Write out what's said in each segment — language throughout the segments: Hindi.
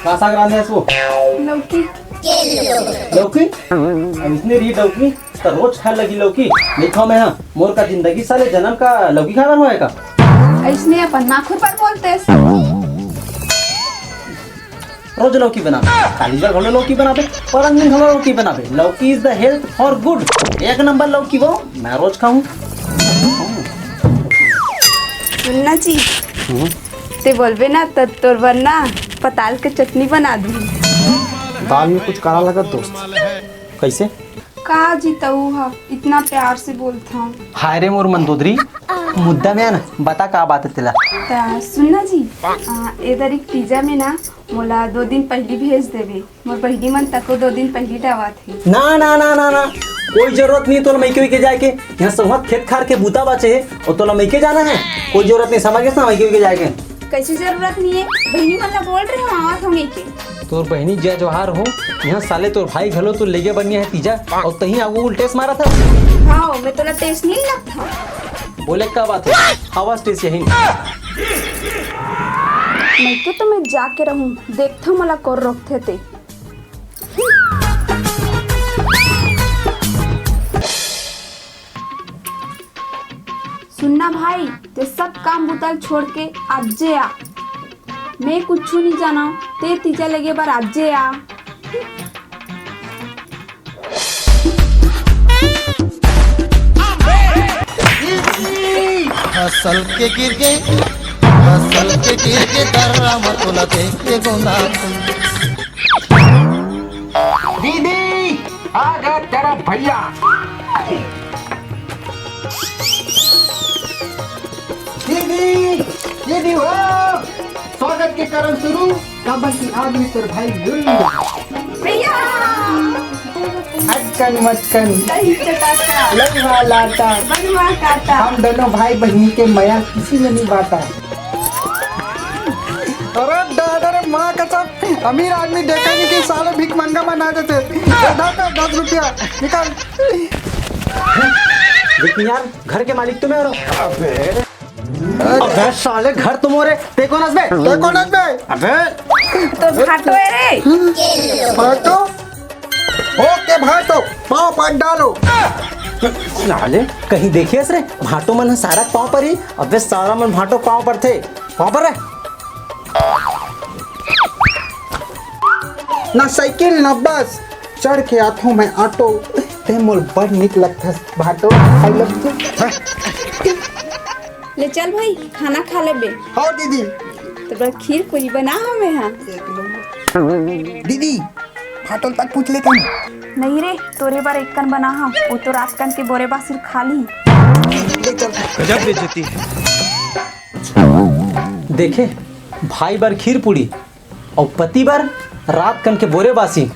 का साग रांधे है वो? लौकी। लौकी? अब इसने रही लौकी तो रोज खाए लगी लौकी नहीं खाओ मैं। हाँ मोर का जिंदगी साले जन्म का लौकी खा रहा है का? इसने अपन नाखून पर बोलते रोज लौकी बनावे, काली बार घलो लौकी बनावे और अंगन घलो लौकी बनावे। लौकी is the health for good. एक नंबर लौकी वो मैं रोज खाऊं। सुनना जी ते बोलबे ना तो तोर वरना पताल के चटनी बना दूँ। दाल में कुछ काला लगा दोस्त। कैसे? कहा जीताऊ हा इतना प्यार से बोलता हूँ। हाय रे मोर मंदोदरी मुद्दा में ना बता का बात है तेला। सुनना जी इधर एक पिज्जा में ना मोला 2 दिन पहले भेज देवे। मोर बहिनी मन तको 2 दिन पहले डावा थे। ना ना ना ना ना कोई जरूरत नहीं तोला मैके के जाए के। यहाँ सब खेत खार के बूता बचे है और तोला मैके जाना है। कोई जरूरत नहीं समझ ना मैके के जाए के। कैसी जरूरत नहीं है बहिनी मन बोल रहे हो आवा हम के। तोर बहनी जय जोहार हो। यहाँ साले तोर भाई घलो तो लेगे बनिया है पिज्जा और तही आगू उल्टेस मारा था। हाँ मैं तोला टेस्ट नहीं लगता। बोले क्या बात है आवाज टेस्ट यही मैं तो मैं जाके रहूं देखता मला कर रखते थे। सुनना भाई ते सब काम बुतल छोड़ के आजे आ। मैं कुछ नहीं जाना ते तीजा लगे बार आजे आ। फसल के गिर के दर्रा मतोला देख के गोंदा। दीदी आ गया तेरा भैया। दीदी दीदी हो स्वागत के कारण शुरू काबल की आदमी तेरे भाई भैया अटकन मटकन दही चटाका लगवा लाटा बनवा काटा। हम दोनों भाई बहनी के मया किसी में नहीं बांटा। अरे दादा रे माँ कसम अमीर आदमी देखा नहीं कि साले भीख मंगा बना देते। 10 रुपया निकाल। लेकिन यार घर के मालिक तुम्हें हो। अबे साले घर तुम हो रे ते कौन हंसबे? अबे तो भाटो है रे। भाटो ओके भाटो पाँव पर डालो। साले कहीं देखिए रे भाटो मन सारा पाँव पर ही। अबे सारा मन भाटो पाँव पर थे पाँव पर है ना साइकिल ना बस चढ़ के आठों में ऑटो ते मोल बड़ निक लगता भाटो। I love you. ले चल भाई खाना खा ले बे। हाँ दीदी। तो खीर पूरी बना हमें। हाँ दीदी फाटल तक पूछ ले कहीं। नहीं रे तोरे बार एक कन बना हम वो तो राजकन के बोरे बा सिर्फ खाली। गजब बेइज्जती है। देखे भाई बार खीर पूरी और पति बार रात कन के बोरे बासी।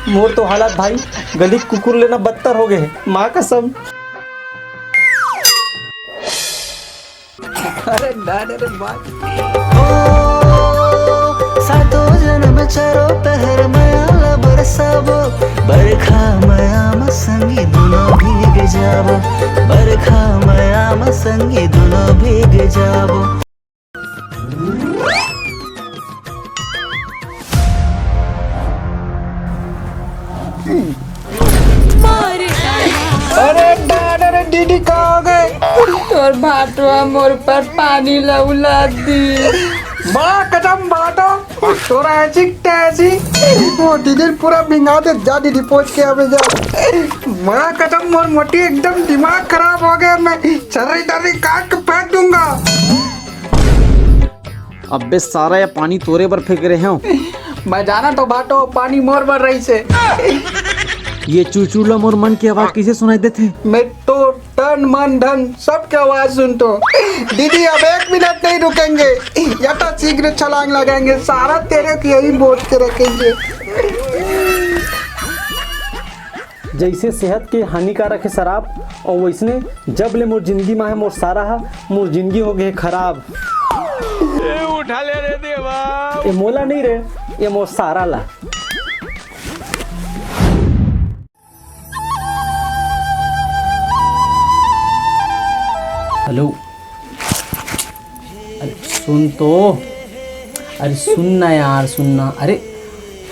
मोर तो हालात भाई गली कुकुर लेना बदतर हो गए माँ कसम। अरे रे बात सातों जन्म चारों पहर मया बरसाबो बरखा मया संगी दोनों भीग जाबो। बरखा मया संगी दोनों भीग जाबो। अरे दादा रे दीदी कहाँ गए? तोर भाटवा मोर पर पानी लउला दी। बड़ा कदम बाटो तोरा ऐसी वो दीदी पूरा भिंगा दे। जा दीदी पहुंच के अबे जा। बड़ा कदम मोर मोटी एकदम दिमाग खराब हो गया। मैं चर्री काट के फेंक दूंगा। अबे सारा ये पानी तोरे पर फेंक रहे हैं। मैं जाना तो बाटो पानी मोर भर रही से। ये चुचुला मोर मन की आवाज किसे सुनाई देते? मैं तो तन मन धन सबकी आवाज सुनतो। दीदी अब 1 मिनट नहीं रुकेंगे या तो शीघ्र छलांग लगाएंगे। सारा तेरे की यही बोझ के रखेंगे। जैसे सेहत के हानिकारक है शराब और वैसने जब ले मोर जिंदगी में है मोर सारा है मोर जिंदगी हो गए खराब। उठा ले रे देवा। ये मोला नहीं रे ये मोर सारा ला। हेलो सुन तो अरे सुनना यार सुनना, अरे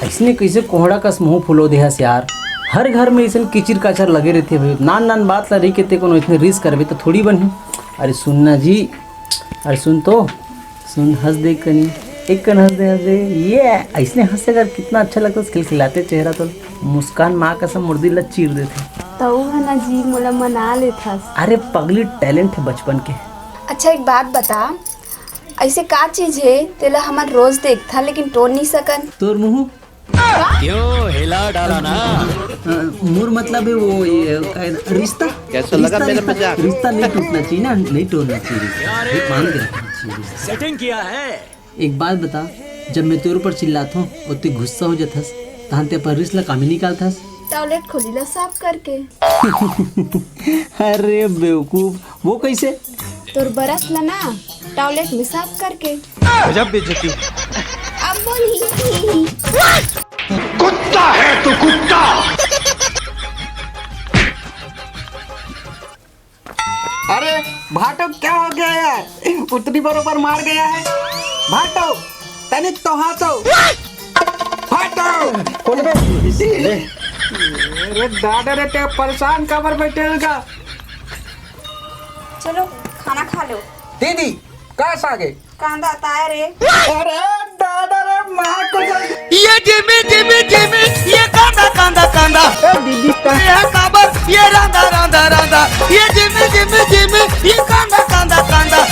ऐसने कैसे कोहड़ा कस मुँह फुलो देहस यार। हर घर में ऐसे किचिर काचर लगे रहते भाई, नान नान बात ला रही के ते कोनो इतने रिस्क करबे तो थोड़ी बनी। अरे सुनना जी, अरे सुन तो सुन, हंस दे कनी, एक कन हंस दे ये ऐसने हंसे अगर कितना अच्छा लगता है। खिलखिलाते चेहरा तो मुस्कान माँ कसम मुर्दी ला चीर देते। तो है ना जी, मोला मना लेथस। अरे पगली टैलेंट है बचपन के। अच्छा एक बात बता, ऐसे का चीज है तेला हमार रोज देखता लेकिन तोड़ नहीं सकन? तोर मुँह क्यों हिला डाला ना? मोर मतलब है वो ये रिश्ता कैसा लगा मेरा मजाक? रिश्ता नहीं टूटना चाहिए ना, नहीं तोड़ना चाहिए, मान के रखना चाहिए। सेटिंग किया है। एक बात बता, जब मैं तेरे ऊपर चिल्लाता हूँ और तू गुस्सा हो जाथस तहन ते पर रिश्ता काम ही निकालथस। टॉयलेट खोली ला साफ करके। अरे बेवकूफ, वो कैसे? तोर बरस ला ना टॉयलेट में साफ करके। गजब बेइज्जती। अब बोली कुत्ता है तू, कुत्ता। अरे भाटो क्या हो गया यार, उतनी बरोबर मार गया है। भाटो तनिक तो हाथो भाटो खोल बे। अरे दादा रे ते परेशान कबर बैठेगा। चलो खाना खा लो। दीदी कैसा आगे कांदा ताया रे। अरे दादा रे माँ को ये जिमी जिमी जिमी, ये कांदा कांदा कांदा, दीदी का ये काबर, ये रांदा रांदा रांदा, ये जिमी जिमी जिमी, ये कांदा कांदा कांदा,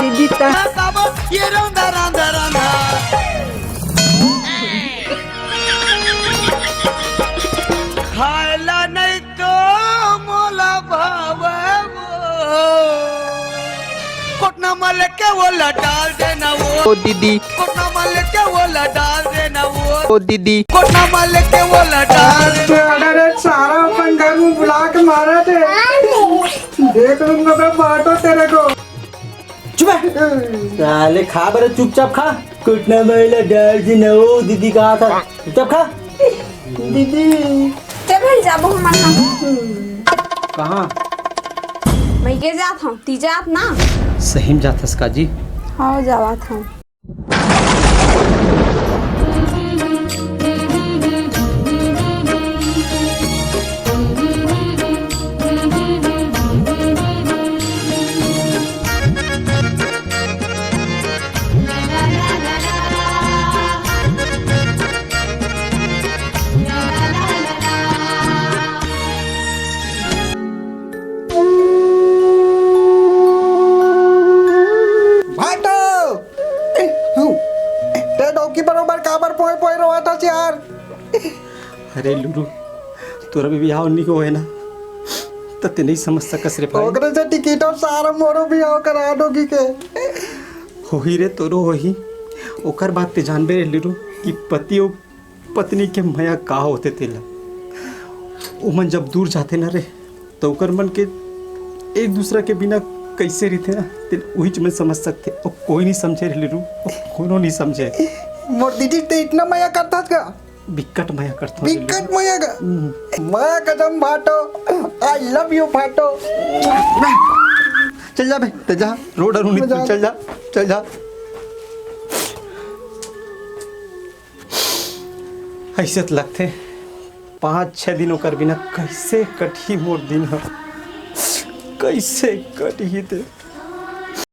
दीदी का ये काबर, ये रांदा रांदा रांदा। खाला नहीं तो मोला भावे वो, कोटना मल के वो डाल देना वो दीदी, कोटना मल के वो डाल देना वो दीदी, कोटना मल के वो डाल देना। अरे सारा अपन घर में बुला के मारा थे, देख लूंगा मैं बाटो तेरे को। चुप है साले, खा बरे चुपचाप खा। कुटना महिला डाल देना वो दीदी कहा था, चुपचाप खा। दीदी चल भाई जाबो हमारा। कहाँ? मैं के जात हूँ, ती जात ना? सही में जाथस का जी? हाँ जावत हूँ। अरे लुरु, तोरा भी बिहाव नहीं हो है ना, तो ते नहीं समझ सकस रे भाई। ओकरे से टिकट और सारा मोरो भी आओ करा दोगी के। होही रे तोरो होही, ओकर बात ते जानबे रे लुरु कि पति और पत्नी के माया का होते तेला। ओ मन जब दूर जाते ना रे तो ओकर मन के एक दूसरा के बिना कैसे रहते ना, ते वही मन समझ सकते। और कोई नहीं समझे रे लुरु, कोनो नहीं समझे। मोर दीदी ते इतना माया करता का, बिकट माया करता हूँ। बिकट माया का माया कदम भाटो, आई लव यू भाटो। चल जा बे, ते जा, रोड अरुणी चल जा, चल जा। ऐसे तो लगते 5-6 दिनों कर बिना कैसे कटी मोर दिन, कैसे कटी थे।